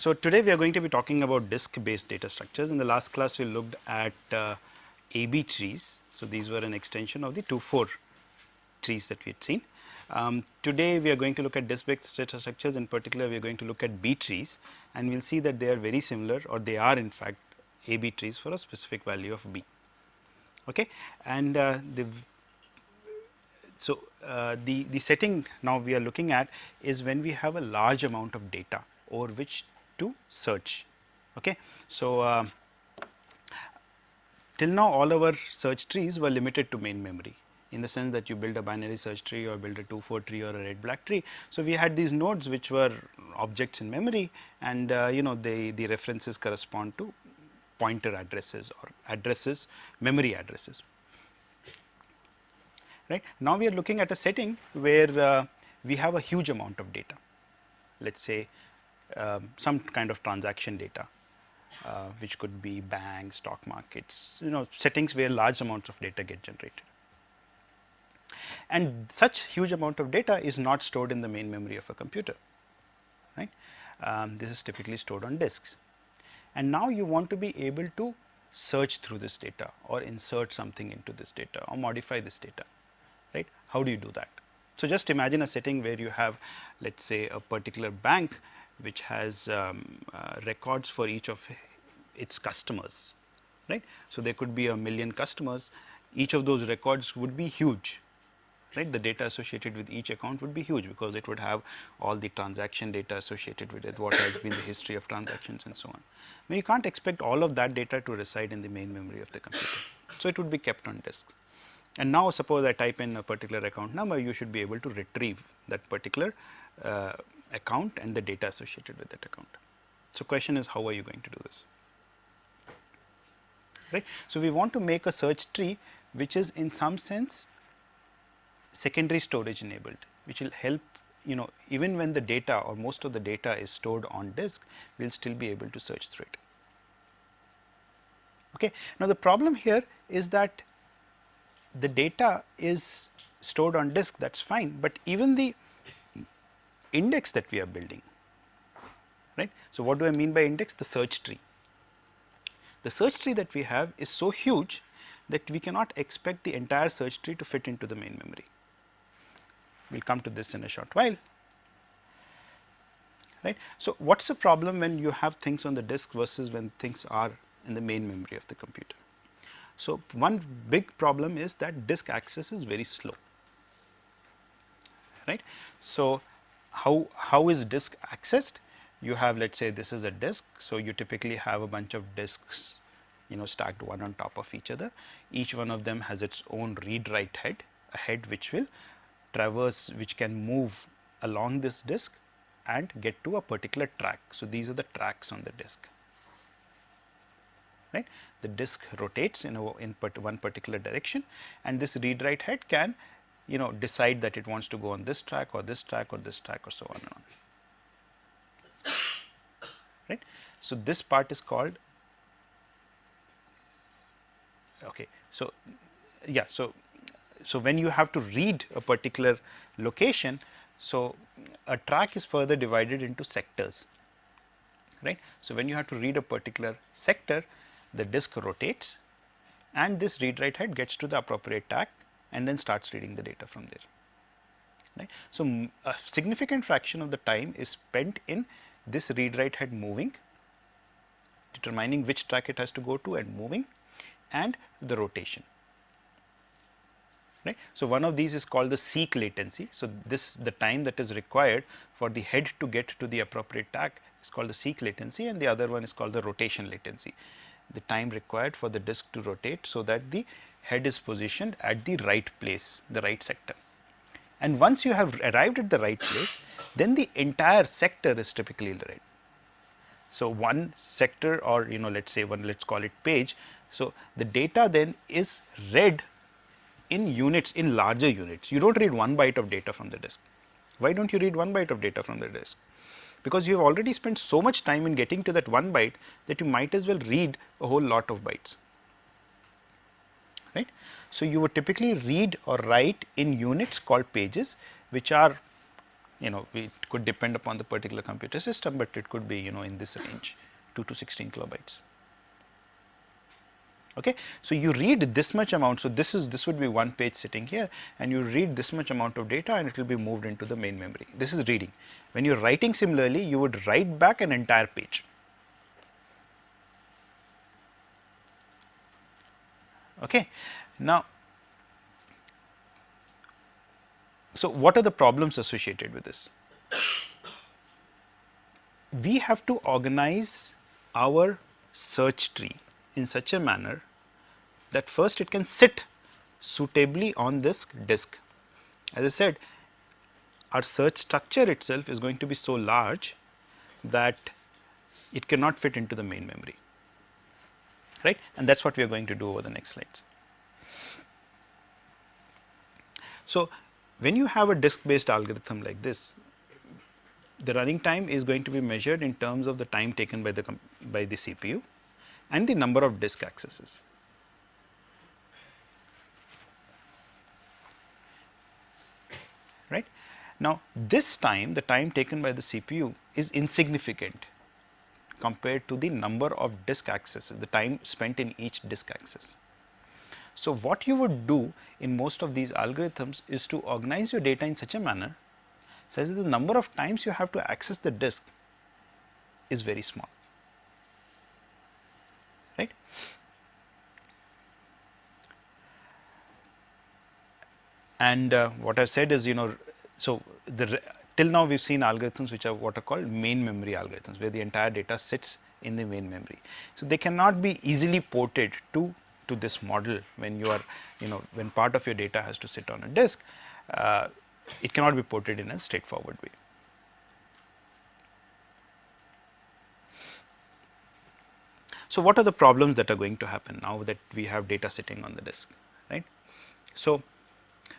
So today we are going to be talking about disk-based data structures. In the last class we looked at AB trees. So these were an extension of the 2,4 trees that we had seen. Today we are going to look at disk-based data structures. In particular, we are going to look at B trees, and we will see that they are very similar, or they are in fact AB trees for a specific value of B. Okay, and the setting now we are looking at is when we have a large amount of data over which to search. Okay. So, till now all our search trees were limited to main memory, in the sense that you build a binary search tree or build a 2,4 tree or a red black tree. So, we had these nodes which were objects in memory, and the references correspond to pointer addresses or addresses, memory addresses. Right. Now, we are looking at a setting where we have a huge amount of data, let us say some kind of transaction data, which could be banks, stock markets, settings where large amounts of data get generated. And such huge amount of data is not stored in the main memory of a computer, right. This is typically stored on disks. And now you want to be able to search through this data or insert something into this data or modify this data, right. How do you do that? So, just imagine a setting where you have, let us say, a particular bank which has records for each of its customers, right. So, there could be 1,000,000 customers, each of those records would be huge, right. The data associated with each account would be huge, because it would have all the transaction data associated with it, what has been the history of transactions and so on. Now, you can't expect all of that data to reside in the main memory of the computer. So, it would be kept on disk. And now, suppose I type in a particular account number, you should be able to retrieve that particular account and the data associated with that account. So, question is, how are you going to do this? Right. So, we want to make a search tree which is in some sense secondary storage enabled, which will help, even when the data or most of the data is stored on disk, we will still be able to search through it. Okay. Now, the problem here is that the data is stored on disk, that is fine, but even the index that we are building, right. So, what do I mean by index? The search tree. The search tree that we have is so huge that we cannot expect the entire search tree to fit into the main memory. We will come to this in a short while, right. So, what is the problem when you have things on the disk versus when things are in the main memory of the computer? So, one big problem is that disk access is very slow, right. So, how is disk accessed? You have, let us say, this is a disk. So, you typically have a bunch of disks, stacked one on top of each other. Each one of them has its own read write head, a head which will traverse, which can move along this disk and get to a particular track. So, these are the tracks on the disk, right. The disk rotates in one particular direction, and this read write head can decide that it wants to go on this track or this track or this track or so on and on, right. So, this part is called, okay. So, yeah. So, when you have to read a particular location, so a track is further divided into sectors, right. So, when you have to read a particular sector, the disk rotates and this read write head gets to the appropriate track and then starts reading the data from there, right. So, a significant fraction of the time is spent in this read write head moving, determining which track it has to go to and moving, and the rotation, right. So, one of these is called the seek latency. So, the time that is required for the head to get to the appropriate track is called the seek latency, and the other one is called the rotation latency, the time required for the disk to rotate, so that the head is positioned at the right place, the right sector. And once you have arrived at the right place, then the entire sector is typically read. So, one sector, or let us say let us call it page. So, the data then is read in units, in larger units. You do not read 1 byte of data from the disk. Why do not you read 1 byte of data from the disk? Because you have already spent so much time in getting to that 1 byte that you might as well read a whole lot of bytes, right. So, you would typically read or write in units called pages, which are it could depend upon the particular computer system, but it could be in this range, 2 to 16 kilobytes. Okay. So, you read this much amount. So, this would be one page sitting here, and you read this much amount of data, and it will be moved into the main memory. This is reading. When you are writing, similarly, you would write back an entire page. Okay. Now, so what are the problems associated with this? We have to organize our search tree in such a manner that first it can sit suitably on this disk. As I said, our search structure itself is going to be so large that it cannot fit into the main memory, right, and that is what we are going to do over the next slides. So, when you have a disk based algorithm like this, the running time is going to be measured in terms of the time taken by the CPU and the number of disk accesses. Right. Now, this time, the time taken by the CPU is insignificant compared to the number of disk accesses, the time spent in each disk access. So, what you would do in most of these algorithms is to organize your data in such a manner such that the number of times you have to access the disk is very small, right. And what I have said is, so till now we have seen algorithms which are what are called main memory algorithms, where the entire data sits in the main memory. So, they cannot be easily ported to this model when you are, when part of your data has to sit on a disk, it cannot be ported in a straightforward way. So, what are the problems that are going to happen now that we have data sitting on the disk, right? So,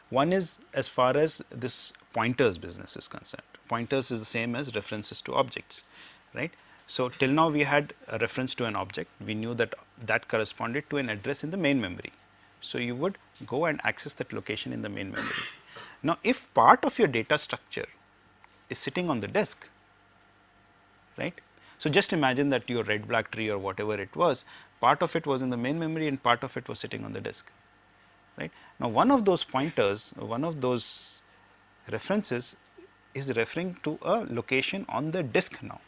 one is as far as this pointers business is concerned. Pointers is the same as references to objects, right. So, till now we had a reference to an object, we knew that that corresponded to an address in the main memory. So, you would go and access that location in the main memory. Now, if part of your data structure is sitting on the disk, right. So, just imagine that your red black tree or whatever it was, part of it was in the main memory and part of it was sitting on the disk, right. Now, one of those pointers, one of those references is referring to a location on the disk now,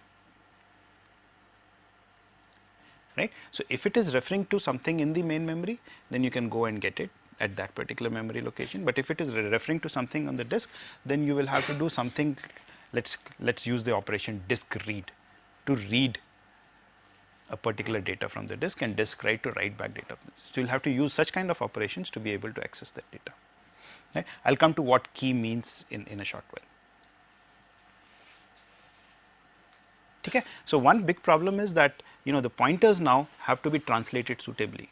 right. So, if it is referring to something in the main memory, then you can go and get it at that particular memory location, but if it is referring to something on the disk, then you will have to do something. Let's use the operation disk read to read a particular data from the disk, and disk write to write back data. So, you will have to use such kind of operations to be able to access that data. Right. I will come to what key means in a short while. Okay. So, one big problem is that the pointers now have to be translated suitably.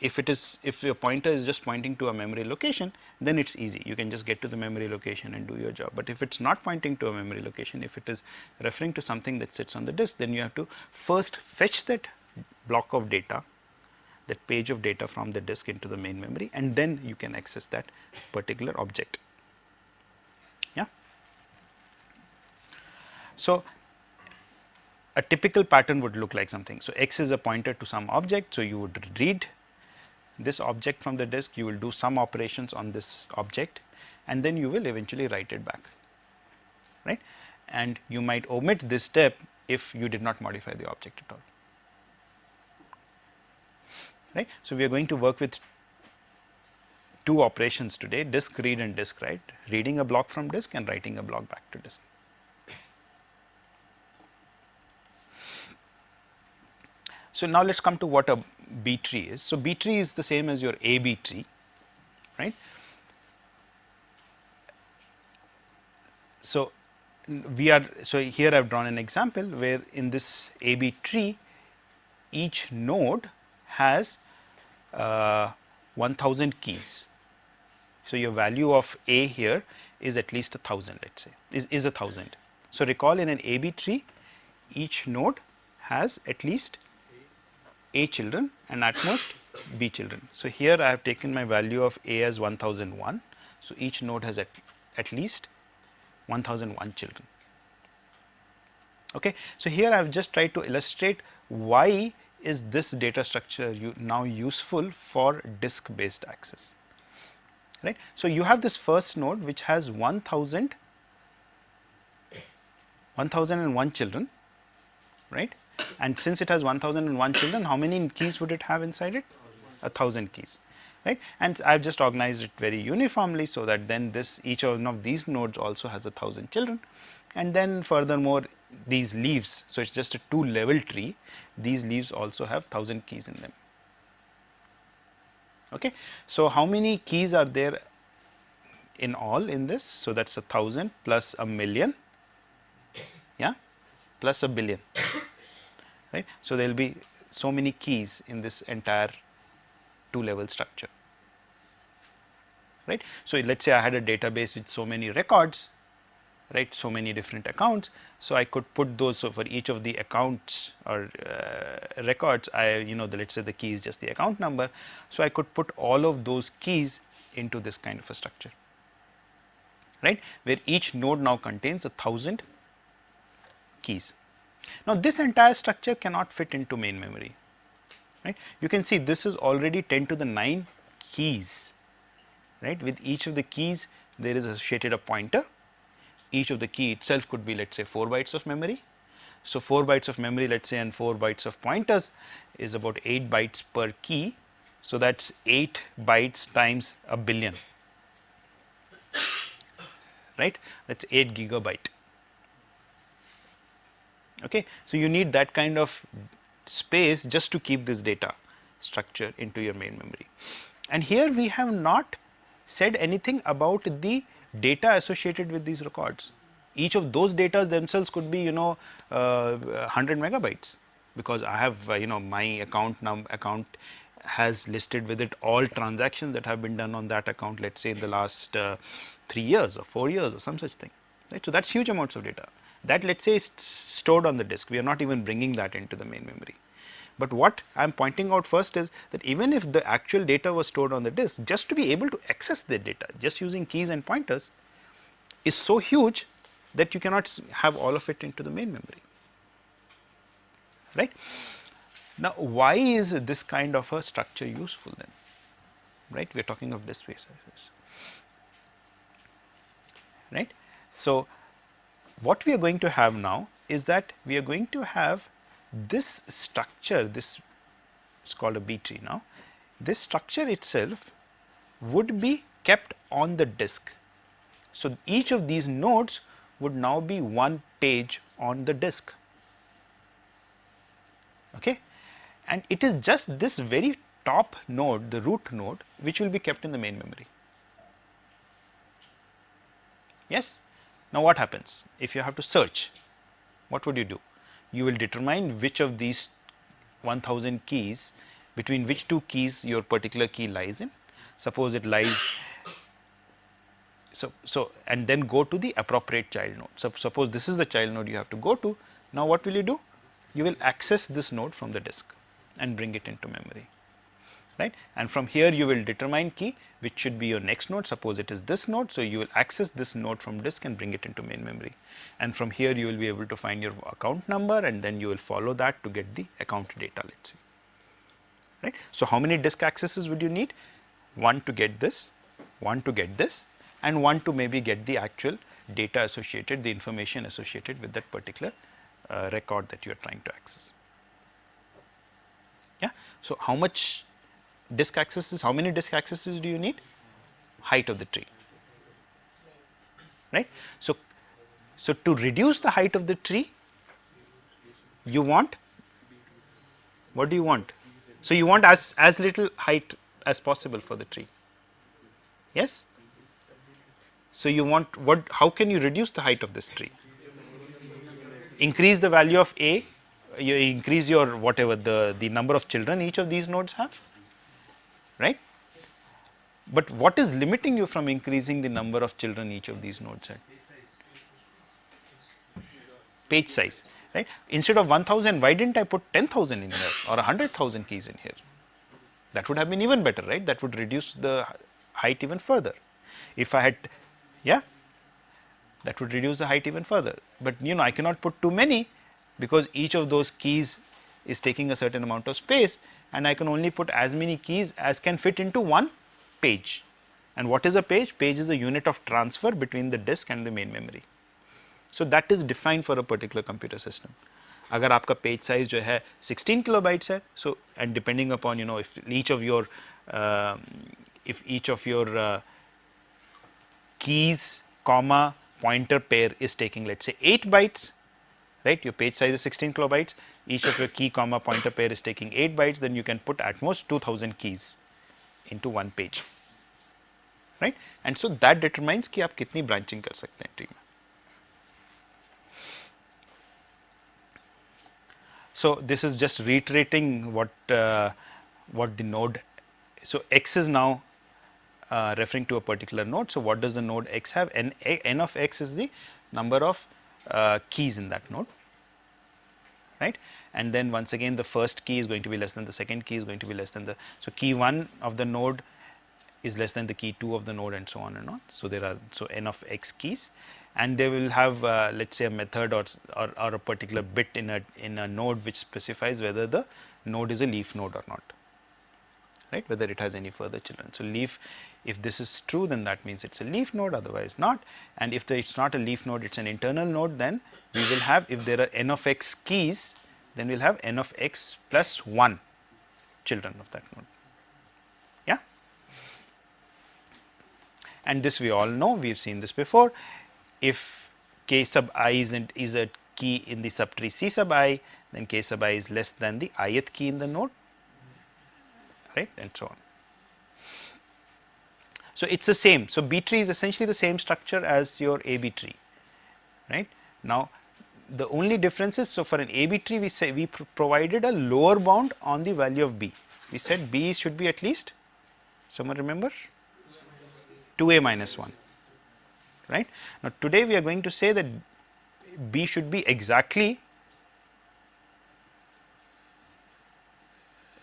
If your pointer is just pointing to a memory location, then it is easy, you can just get to the memory location and do your job. But if it is not pointing to a memory location, if it is referring to something that sits on the disk, then you have to first fetch that block of data, that page of data from the disk into the main memory, and then you can access that particular object. Yeah. So, a typical pattern would look like something. So, X is a pointer to some object. So, you would read this object from the disk, you will do some operations on this object, and then you will eventually write it back, right. And you might omit this step if you did not modify the object at all, right. So, we are going to work with two operations today, disk read and disk write, reading a block from disk and writing a block back to disk. So, now let us come to what a B tree is. So, B tree is the same as your AB tree, right. So, here I have drawn an example where in this AB tree each node has 1000 keys. So, your value of A here is at least 1000, let us say is 1000. So, recall in an AB tree each node has at least A children and at most B children. So, here I have taken my value of A as 1001. So, each node has at least 1001 children. Okay. So, here I have just tried to illustrate why is this data structure now useful for disk based access, right. So, you have this first node which has 1001 children, right, and since it has 1001 children, how many keys would it have inside it? 1000 keys, right, and I have just organized it very uniformly, so that then each one of these nodes also has 1000 children, and then furthermore these leaves. So, it is just a 2 level tree, these leaves also have 1000 keys in them. Okay. So, how many keys are there in all in this? So, that is 1000 plus a million, yeah, plus a billion, right. So, there will be so many keys in this entire 2 level structure, right. So, let us say I had a database with so many records, right, so many different accounts. So, I could put those, so for each of the accounts or records, let us say the key is just the account number. So, I could put all of those keys into this kind of a structure, right, where each node now contains 1000 keys. Now, this entire structure cannot fit into main memory, right. You can see this is already 10 to the 9 keys, right. With each of the keys there is associated a pointer. Each of the key itself could be, let us say, 4 bytes of memory. So, 4 bytes of memory, let us say, and 4 bytes of pointers is about 8 bytes per key. So, that is 8 bytes times a billion, right, that is 8 gigabyte. Okay. So, you need that kind of space just to keep this data structure into your main memory. And here we have not said anything about the data associated with these records. Each of those data themselves could be 100 megabytes, because I have my account has listed with it all transactions that have been done on that account, let us say in the last 3 years or 4 years or some such thing, right. So, that is huge amounts of data that, let us say, is stored on the disk. We are not even bringing that into the main memory. But what I am pointing out first is that even if the actual data was stored on the disk, just to be able to access the data just using keys and pointers is so huge that you cannot have all of it into the main memory, right. Now, why is this kind of a structure useful then, right? We are talking of disk based access, right. So, what we are going to have now is that we are going to have this structure, this is called a B tree now. This structure itself would be kept on the disk. So, each of these nodes would now be one page on the disk, okay. And it is just this very top node, the root node, which will be kept in the main memory. Yes. Now, what happens if you have to search? What would you do? You will determine which of these 1000 keys, between which 2 keys your particular key lies in. Suppose it lies, so and then go to the appropriate child node. So, suppose this is the child node you have to go to. Now, what will you do? You will access this node from the disk and bring it into memory, right. And from here you will determine key which should be your next node. Suppose it is this node. So, you will access this node from disk and bring it into main memory, and from here you will be able to find your account number, and then you will follow that to get the account data, let us say, right. So, how many disk accesses would you need? 1 to get this, 1 to get this, and 1 to maybe get the actual data associated, the information associated with that particular record that you are trying to access. Yeah. So, how much disk accesses, how many disk accesses do you need? Height of the tree, right. So, to reduce the height of the tree, you want, what do you want? So, you want as little height as possible for the tree, yes. So, you want how can you reduce the height of this tree? Increase the value of A, you increase your whatever the number of children each of these nodes have, right. But what is limiting you from increasing the number of children each of these nodes had? Page size, right. Instead of 1000, why didn't I put 10,000 in here or 100,000 keys in here? That would have been even better, right. That would reduce the height even further. If I had, yeah, that would reduce the height even further. But I cannot put too many because each of those keys is taking a certain amount of space, and I can only put as many keys as can fit into one page. And what is a page? Page is the unit of transfer between the disk and the main memory. So that is defined for a particular computer system. अगर आपका page size जो है 16 kilobytes है, so and depending upon if each of your keys comma pointer pair is taking, let's say, 8 bytes, right? Your page size is 16 kilobytes, each of your key comma pointer pair is taking 8 bytes, then you can put at most 2000 keys into one page, right? And so that determines कि आप कितनी branching कर सकते हैं tree में. So this is just reiterating what the node. So x is now referring to a particular node. So what does the node x have? N of x is the number of keys in that node, right? And then once again the first key is going to be less than the second key is going to be less than the, so key 1 of the node is less than the key 2 of the node, and so on and on. So there are n of x keys, and they will have let's say a method or a particular bit in a node which specifies whether the node is a leaf node or not, right? Whether it has any further children. So leaf, if this is true, then that means it's a leaf node, otherwise not. And if it's not a leaf node, it's an internal node, then we will have, if there are n of x keys, then we'll have n of x plus 1 children of that node. Yeah. And this we all know, we've seen this before. If k sub I is a key in the subtree C sub I, then k sub I is less than the ith key in the node, right, and so on. So it's the same. So B tree is essentially the same structure as your AB tree, right? Now the only difference is, so for an AB tree we provided a lower bound on the value of B. We said B should be at least, someone remember? 2a minus 1, right? Now today we are going to say that B should be exactly,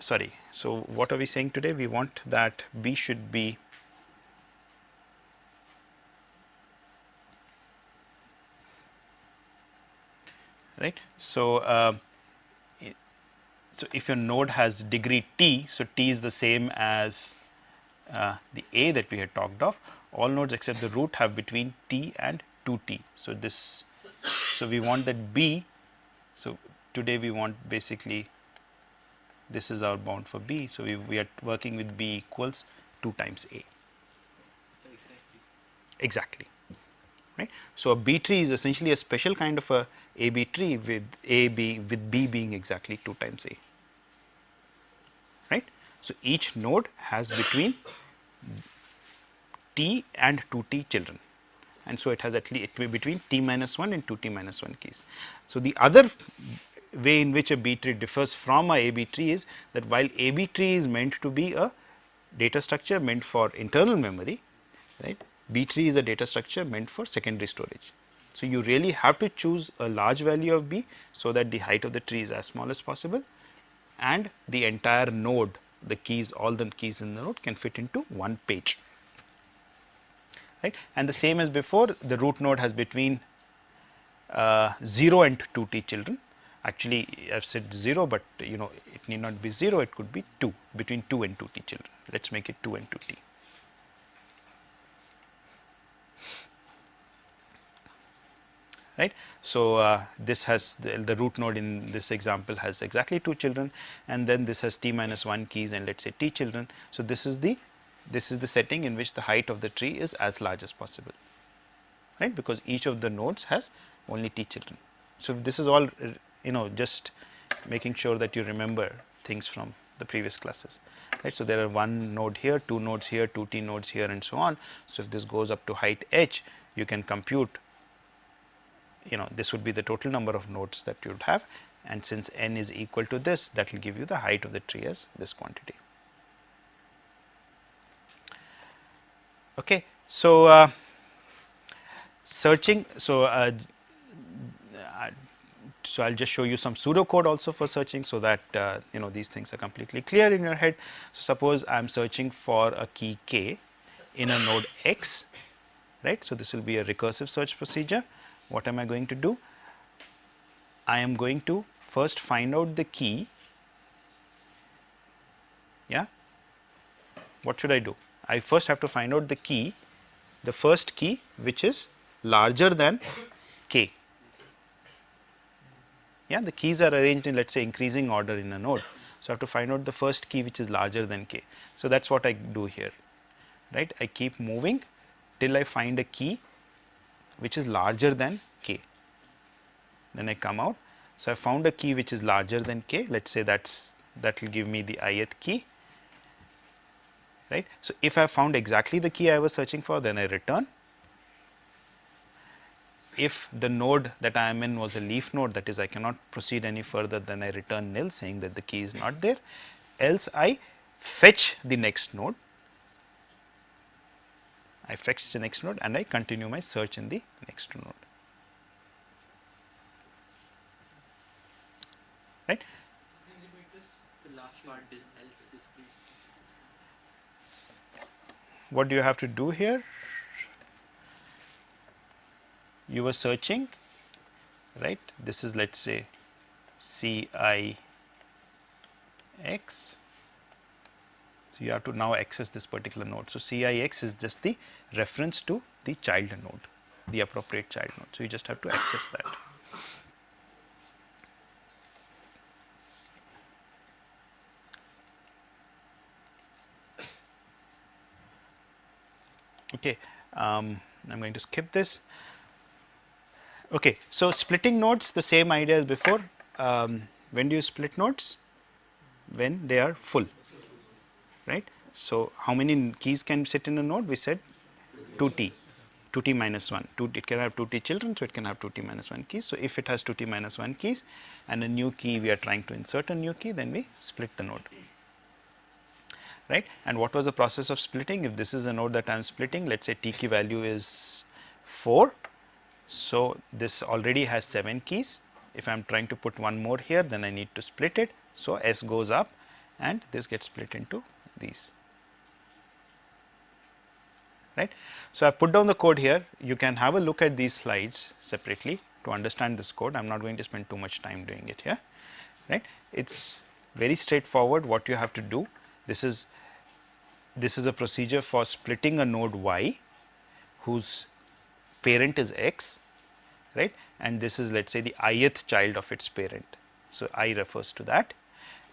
sorry, so what are we saying today? We want that B should be right. So so if your node has degree t, so t is the same as the a that we had talked of. All nodes except the root have between t and 2t. So this, so we want that B. So today we want basically, this is our bound for B. So we are working with B equals 2 times A. Exactly, right. So a B tree is essentially a special kind of a AB tree with B being exactly 2 times A, right. So each node has between t and 2t children, and so it has at least between t minus 1 and 2t minus 1 keys. So the other way in which a B tree differs from a AB tree is that while AB tree is meant to be a data structure meant for internal memory, right, B tree is a data structure meant for secondary storage. So you really have to choose a large value of B so that the height of the tree is as small as possible, and the entire node, the keys, all the keys in the node can fit into one page, right. And the same as before, the root node has between 0 and 2t children. Actually I have said 0, but it need not be 0, it could be 2, between 2 and 2t children. Let us make it 2 and 2t. Right. So this has the root node in this example has exactly 2 children, and then this has t minus 1 keys and let us say t children. So this is the setting in which the height of the tree is as large as possible, right, because each of the nodes has only t children. So this is all just making sure that you remember things from the previous classes, right. So there are 1 node here, 2 nodes here, 2t nodes here, and so on. So if this goes up to height h, you can compute, this would be the total number of nodes that you would have, and since n is equal to this, that will give you the height of the tree as this quantity. Okay. So searching, so I'll just show you some pseudocode also for searching, so that these things are completely clear in your head. So suppose I am searching for a key k in a node x, right. So, this will be a recursive search procedure. What am I going to do? I am going to first find out the key. Yeah. What should I do? I first have to find out the key, the first key which is larger than k. Yeah, the keys are arranged in, let us say, increasing order in a node. So, I have to find out the first key which is larger than k. So, that is what I do here, right. I keep moving till I find a key which is larger than k. Then I come out. So, I found a key which is larger than k, let us say that will give me the ith key, right. So, if I have found exactly the key I was searching for, then I return. If the node that I am in was a leaf node, that is I cannot proceed any further, then I return nil, saying that the key is not there, else I fetch the next node. I fetch the next node and I continue my search in the next node. Right? The last part is else discrete. What do you have to do here? You were searching, right. This is, let us say, CIX. So, you have to now access this particular node. So, CIX is just the reference to the child node, the appropriate child node. So, you just have to access that. Okay, I am going to skip this. Okay, so splitting nodes, the same idea as before. When do you split nodes? When they are full, right. So, how many keys can sit in a node? We said 2t, 2t minus 1. It can have 2t children, so it can have 2t minus 1 keys. So, if it has 2t minus 1 keys and a new key, we are trying to insert a new key, then we split the node, right. And what was the process of splitting? If this is a node that I am splitting, let us say t key value is 4. So, this already has 7 keys. If I am trying to put one more here, then I need to split it. So, S goes up and this gets split into these, right. So, I have put down the code here. You can have a look at these slides separately to understand this code. I am not going to spend too much time doing it here, right. It is very straightforward what you have to do. This is a procedure for splitting a node y whose parent is x, right, and this is, let us say, the ith child of its parent. So, I refers to that,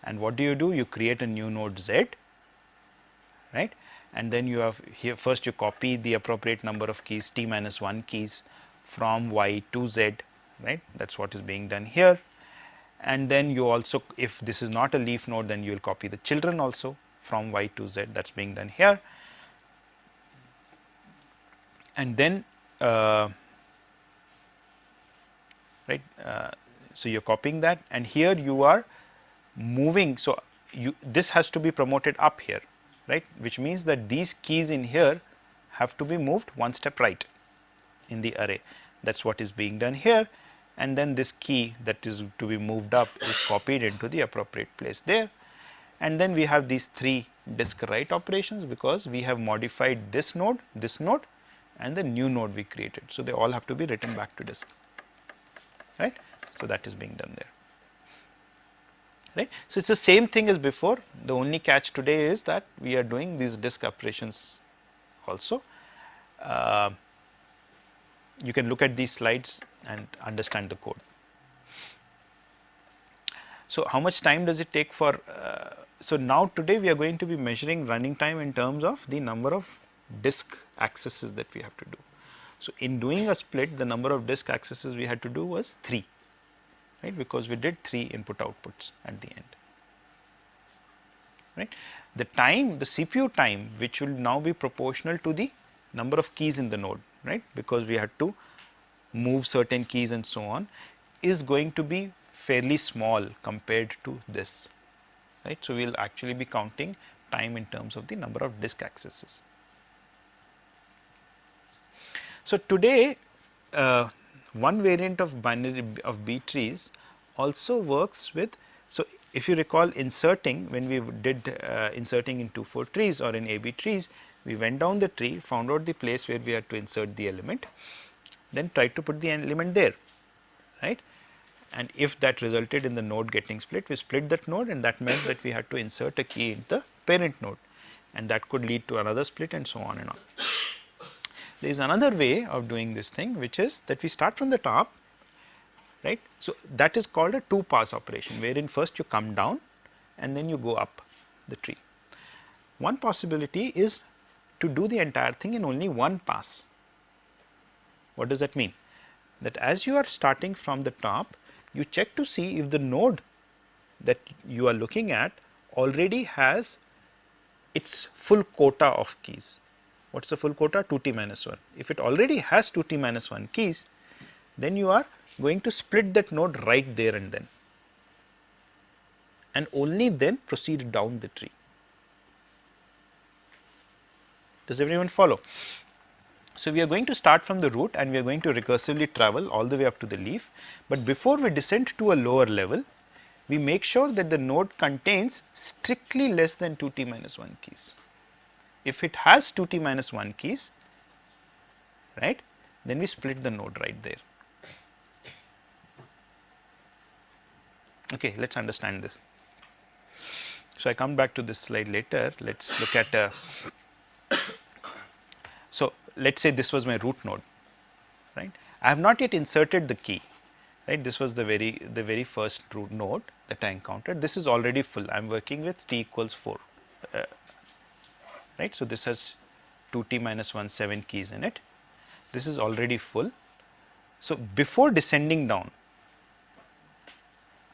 and what do? You create a new node z, right, and then you have here first you copy the appropriate number of keys t minus 1 keys from y to z, right, that is what is being done here. And then you also, if this is not a leaf node, then you will copy the children also from y to z, that is being done here. And then right, so you are copying that, and here you are moving. So, this has to be promoted up here, right, which means that these keys in here have to be moved one step right in the array. That is what is being done here, and then this key that is to be moved up is copied into the appropriate place there. And then we have these 3 disk write operations, because we have modified this node, and the new node we created. So, they all have to be written back to disk, right. So, that is being done there, right. So, it is the same thing as before. The only catch today is that we are doing these disk operations also. You can look at these slides and understand the code. So, how much time does it take for? So, now today we are going to be measuring running time in terms of the number of disk accesses that we have to do. So, in doing a split, the number of disk accesses we had to do was 3, right, because we did 3 input outputs at the end, right. The time, the CPU time, which will now be proportional to the number of keys in the node, right, because we had to move certain keys and so on, is going to be fairly small compared to this, right. So, we will actually be counting time in terms of the number of disk accesses. So, today one variant of binary of B trees also works with. So, if you recall inserting, when we did inserting in 2,4 trees or in AB trees, We went down the tree, found out the place where we had to insert the element, then tried to put the element there, right. And if that resulted in the node getting split, we split that node, and that meant that we had to insert a key in the parent node, and that could lead to another split and so on and on. There is another way of doing this thing, which is that we start from the top, right. So, that is called a two pass operation, wherein first you come down and then you go up the tree. One possibility is to do the entire thing in only one pass. What does that mean? That as you are starting from the top, you check to see if the node that you are looking at already has its full quota of keys. What is the full quota? 2t minus 1. If it already has 2t minus 1 keys, then you are going to split that node right there and then, and only then proceed down the tree. Does everyone follow? So, we are going to start from the root and we are going to recursively travel all the way up to the leaf, but before we descend to a lower level, we make sure that the node contains strictly less than 2t minus 1 keys. If it has 2t minus 1 keys, right, then we split the node right there. Okay, let us understand this. So, I come back to this slide later. Let us look at so, let us say this was my root node, right. I have not yet inserted the key, right. This was the very first root node that I encountered. This is already full. I am working with t equals 4, right. So, this has 2t minus 1 7 keys in it. This is already full. So, before descending down,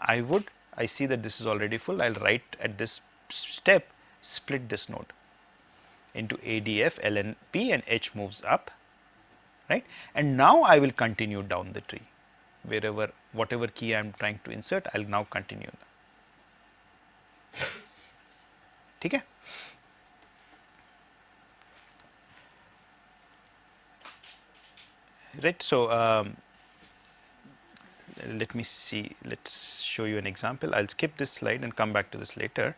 I see that this is already full. I will write at this step, split this node into A, D, F, L, N, P, and H moves up, right. And now I will continue down the tree, wherever whatever key I am trying to insert, I will now continue. Okay. Right. So, let me see, let us show you an example. I will skip this slide and come back to this later.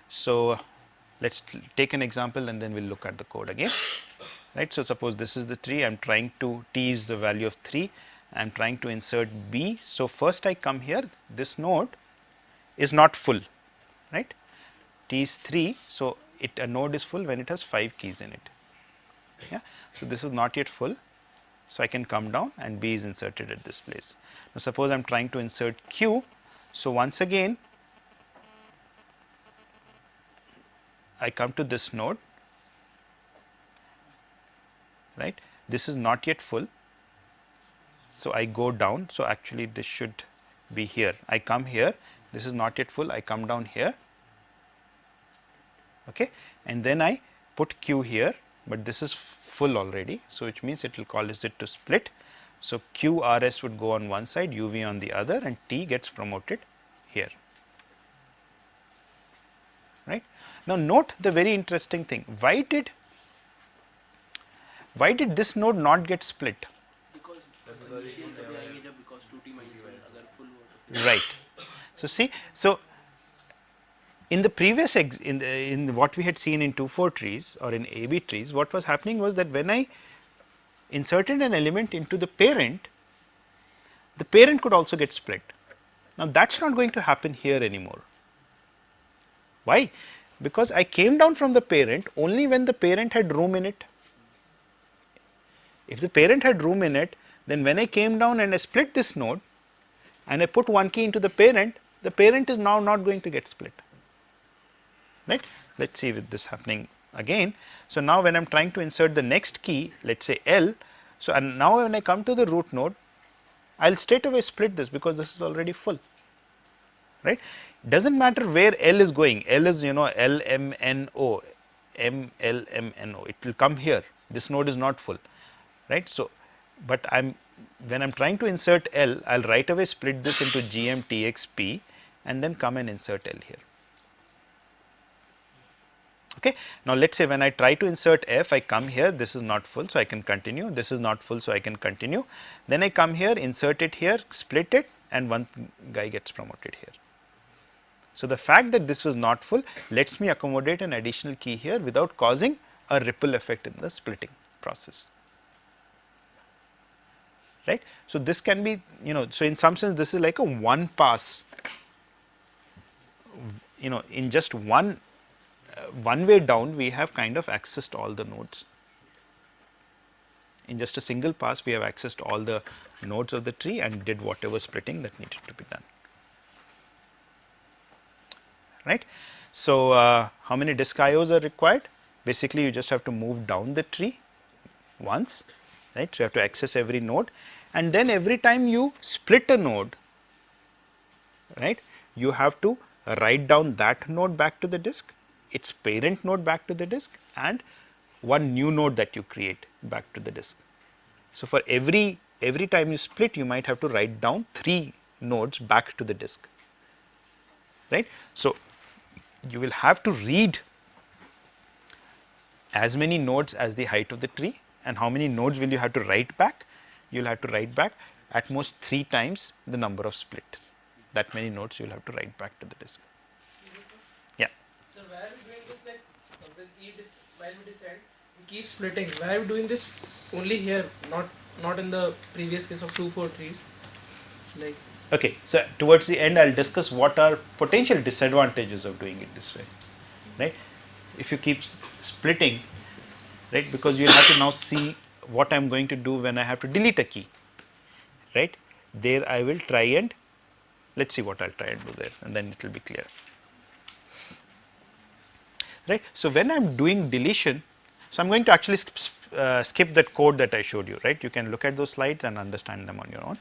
So, let us take an example and then we will look at the code again, right. So, suppose this is the tree, I am trying to, t is the value of 3, I am trying to insert B. So, first I come here, this node is not full, right, t is 3. So, a node is full when it has 5 keys in it. Yeah. So, this is not yet full. So, I can come down and B is inserted at this place. Now, suppose I am trying to insert Q. So, once again I come to this node, right. This is not yet full. So, I go down. So, actually this should be here. I come here, this is not yet full, I come down here, okay, and then I put Q here, but this is full already. So, which means it will call it to split. So, Q R S would go on one side, U V on the other, and T gets promoted here, right. Now, note the very interesting thing. Why did this node not get split? Because because 2t minus 1 agar full ho to right. So, see, so in the previous in what we had seen in 2,4 trees or in AB trees, what was happening was that when I inserted an element into the parent could also get split. Now, that is not going to happen here anymore. Why? Because I came down from the parent only when the parent had room in it. If the parent had room in it, then when I came down and I split this node and I put one key into the parent is now not going to get split, right. Let us see with this happening again. So, now when I am trying to insert the next key, let us say L. So, and now when I come to the root node, I will straight away split this because this is already full, right. Does not matter where L is going, L is L M N O, M L M N O, it will come here, this node is not full, right. So, but when I am trying to insert L, I will right away split this into G M T X P and then come and insert L here. Okay. Now, let us say when I try to insert F, I come here, this is not full, so I can continue, this is not full, so I can continue, then I come here, insert it here, split it, and one guy gets promoted here. So, the fact that this was not full lets me accommodate an additional key here without causing a ripple effect in the splitting process. Right. So, this can be, so in some sense this is like a one pass, in just one way down we have kind of accessed all the nodes. In just a single pass we have accessed all the nodes of the tree and did whatever splitting that needed to be done. Right. So, how many disk IOs are required? Basically you just have to move down the tree once, right. So, you have to access every node, and then every time you split a node, right, you have to write down that node back to the disk, its parent node back to the disk, and one new node that you create back to the disk. So, for every time you split, you might have to write down 3 nodes back to the disk, right. So, you will have to read as many nodes as the height of the tree, and how many nodes will you have to write back? You will have to write back at most 3 times the number of split. That many nodes you will have to write back to the disk. Yeah. So why are we doing this, like while we decide we keep splitting? Why are we doing this only here, not in the previous case of 2-4 trees? Like, okay, so towards the end I'll discuss what are potential disadvantages of doing it this way, right. If you keep splitting, right, because you have to now see what I am going to do when I have to delete a key, right. There I will try and let us see what I will try and do there, and then it will be clear, right. So, when I am doing deletion, so I am going to actually skip that code that I showed you, right. You can look at those slides and understand them on your own,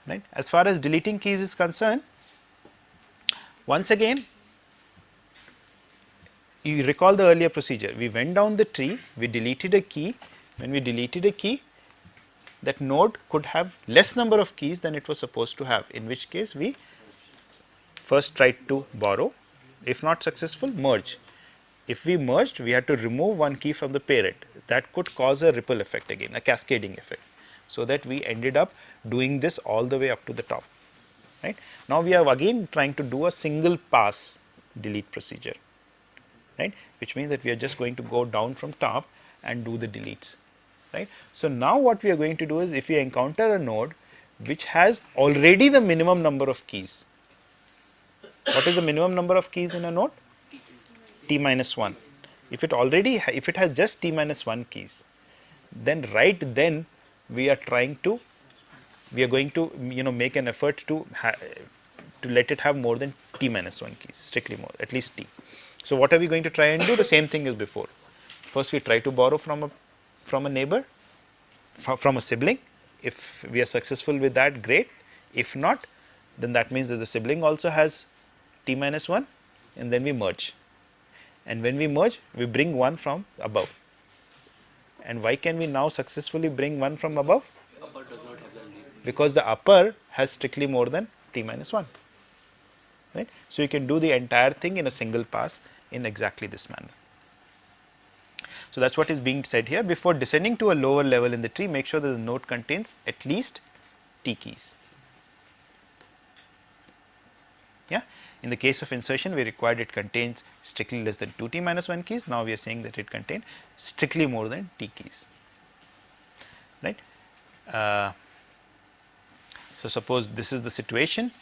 right. As far as deleting keys is concerned, once again you recall the earlier procedure. We went down the tree, we deleted a key. When we deleted a key, that node could have less number of keys than it was supposed to have, in which case we first tried to borrow, if not successful, merge. If we merged, we had to remove one key from the parent. That could cause a ripple effect again, a cascading effect, so that we ended up doing this all the way up to the top, right. Now, we are again trying to do a single pass delete procedure, right, which means that we are just going to go down from top and do the deletes, right. So, now what we are going to do is, if we encounter a node which has already the minimum number of keys, what is the minimum number of keys in a node? T minus 1. If it has just T minus 1 keys, then right then we are going to make an effort to let it have more than T minus 1 keys, strictly more, at least T. So, what are we going to try and do? The same thing as before. First we try to borrow from a neighbor, from a sibling. If we are successful with that, great. If not, then that means that the sibling also has T minus 1, and then we merge. And when we merge, we bring one from above. And why can we now successfully bring one from above? Upper does not have the leaf. Because the upper has strictly more than T minus 1, right. So, you can do the entire thing in a single pass in exactly this manner. So, that is what is being said here. Before descending to a lower level in the tree, make sure that the node contains at least T keys. Yeah. In the case of insertion, we required it contains strictly less than 2 T minus 1 keys. Now, we are saying that it contains strictly more than T keys, right. So, suppose this is the situation.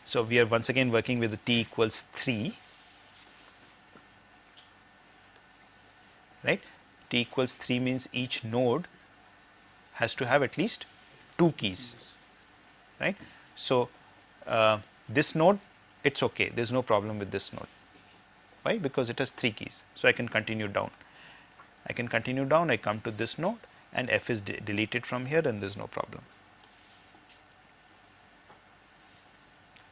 So, we are once again working with the T equals 3, right. T equals 3 means each node has to have at least 2 keys, right. So, this node, it is okay, there is no problem with this node. Why? Because it has 3 keys. So, I can continue down. I come to this node, and F is deleted from here, and there is no problem,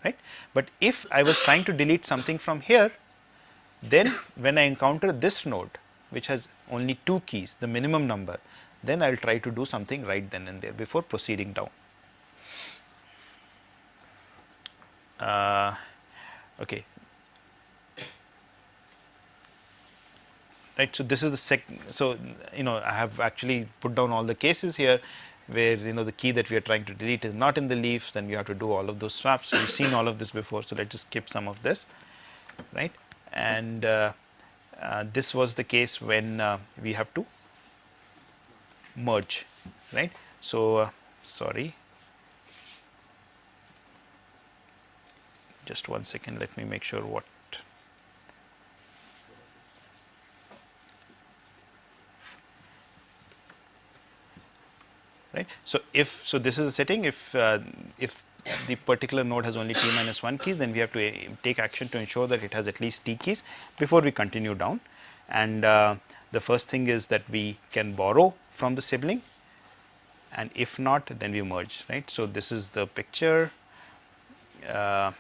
right. But if I was trying to delete something from here, then when I encounter this node which has only 2 keys, the minimum number, then I will try to do something right then and there before proceeding down. Okay. Right. So, this is the second. So, I have actually put down all the cases here where the key that we are trying to delete is not in the leaf, then you have to do all of those swaps. So, we have seen all of this before. So, let us skip some of this, right. And this was the case when we have to merge, right. So, sorry, just one second, let me make sure what. Right. So, so this is a setting, if the particular node has only t minus 1 keys, then we have to take action to ensure that it has at least t keys before we continue down. And the first thing is that we can borrow from the sibling, and if not, then we merge, right. So, this is the picture. Yeah,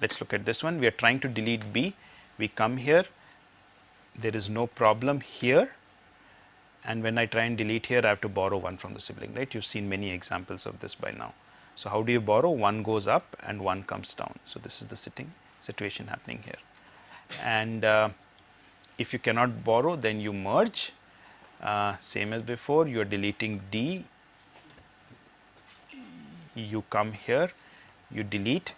let us look at this one. We are trying to delete B, we come here, there is no problem here, and when I try and delete here, I have to borrow 1 from the sibling, right. You have seen many examples of this by now. So, how do you borrow? 1 goes up and 1 comes down. So, this is the situation happening here. And if you cannot borrow, then you merge, same as before, you are deleting D, you come here, you delete.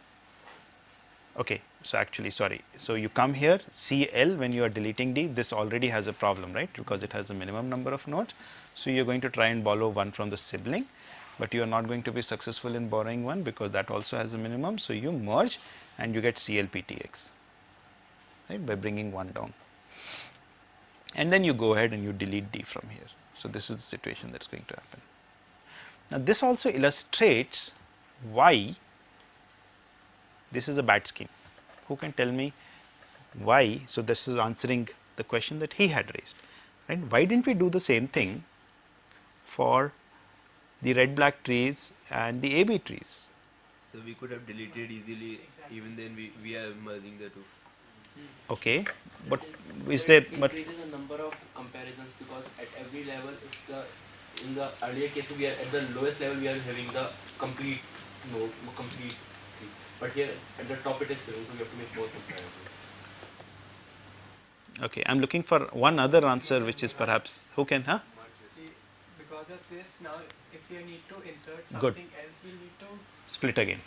Okay, so actually sorry, so you come here CL when you are deleting D, this already has a problem, right, because it has the minimum number of nodes. So, you are going to try and borrow 1 from the sibling, but you are not going to be successful in borrowing 1 because that also has a minimum. So, you merge and you get CLPTX, right, by bringing 1 down, and then you go ahead and you delete D from here. So, this is the situation that is going to happen. Now, this also illustrates why this is a bad scheme. Who can tell me why? So, this is answering the question that he had raised, right. Why did not we do the same thing for the red black trees and the AB trees? So, we could have deleted easily, even then we are merging the two. Okay, but is there, but increases the number of comparisons, because at every level, in the earlier case we are at the lowest level, we are having the complete node, complete tree. But here at the top it is 0, so we have to make more comparisons. okay, I am looking for one other answer, which is perhaps, who can, Because of this, now if you need to insert something Good. else, we need to split again,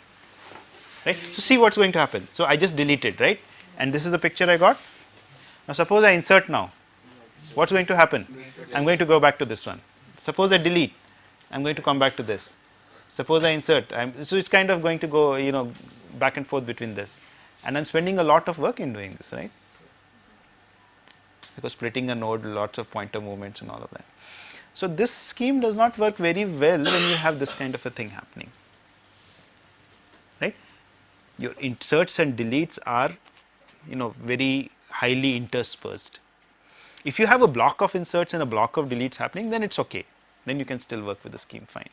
right. So, see what is going to happen. So, I just deleted, right, and this is the picture I got. Now, suppose I insert now, what is going to happen? I am going to go back to this one. Suppose I delete, I am going to come back to this. Suppose I insert, so it is kind of going to go, back and forth between this, and I am spending a lot of work in doing this, right, because splitting a node, lots of pointer movements and all of that. So, this scheme does not work very well when you have this kind of a thing happening, right. Your inserts and deletes are, very highly interspersed. If you have a block of inserts and a block of deletes happening, then it is okay, then you can still work with the scheme fine,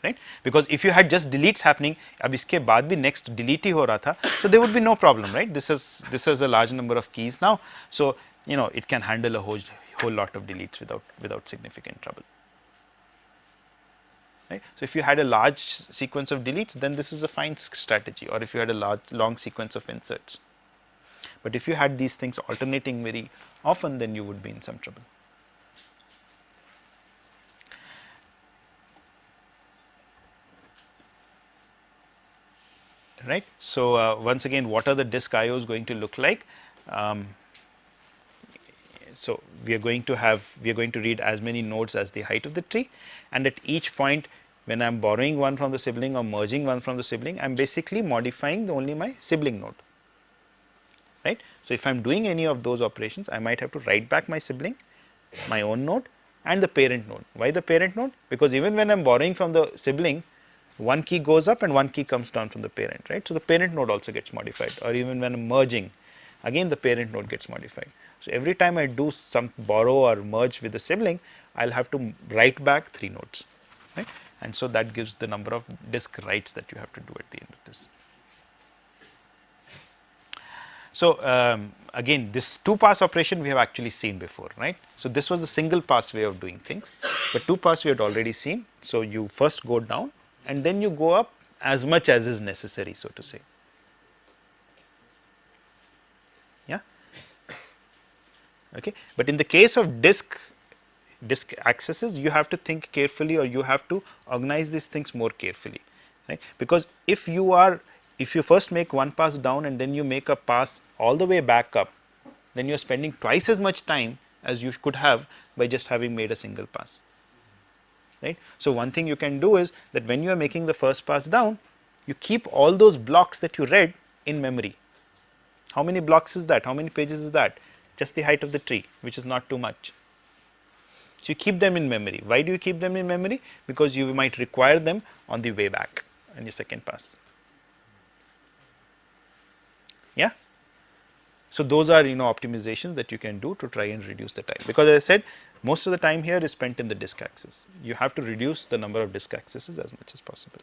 right. Because if you had just deletes happening, ab iske baad bhi next delete hi ho raha tha, so there would be no problem, right. This has a large number of keys now, so it can handle a whole lot of deletes without significant trouble, right. So, if you had a large sequence of deletes, then this is a fine strategy, or if you had a long sequence of inserts. But if you had these things alternating very often, then you would be in some trouble. Right. So, once again, what are the disk IOs going to look like? So, we are going to read as many nodes as the height of the tree, and at each point when I am borrowing 1 from the sibling or merging 1 from the sibling, I am basically modifying only my sibling node, right. So, if I am doing any of those operations, I might have to write back my sibling, my own node, and the parent node. Why the parent node? Because even when I am borrowing from the sibling, 1 key goes up and 1 key comes down from the parent, right. So, the parent node also gets modified, or even when I am merging, again the parent node gets modified. So, every time I do some borrow or merge with the sibling, I will have to write back 3 nodes, right, and so that gives the number of disk writes that you have to do at the end of this. So, again this 2-pass operation we have actually seen before, right. So, this was the single pass way of doing things, but 2 pass we had already seen. So, you first go down and then you go up as much as is necessary, so to say. Yeah. Okay. But in the case of disk accesses, you have to think carefully, or you have to organize these things more carefully, right. Because if if you first make one pass down and then you make a pass all the way back up, then you are spending twice as much time as you could have by just having made a single pass, right. So, one thing you can do is that when you are making the first pass down, you keep all those blocks that you read in memory. How many blocks is that? How many pages is that? Just the height of the tree, which is not too much. So, you keep them in memory. Why do you keep them in memory? Because you might require them on the way back in your second pass. Yeah. So, those are optimizations that you can do to try and reduce the time, because as I said, most of the time here is spent in the disk axis. You have to reduce the number of disk axes as much as possible.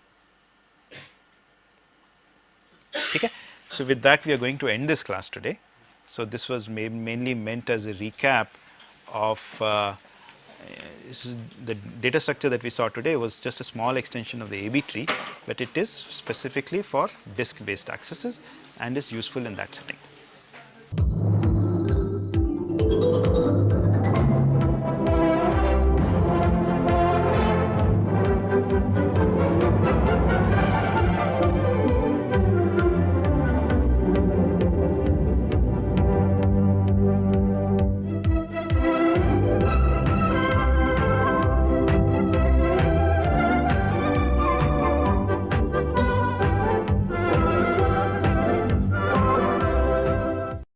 Okay. So, with that we are going to end this class today. So, this was mainly meant as a recap of the data structure that we saw today was just a small extension of the AB tree, but it is specifically for disk based accesses and is useful in that setting.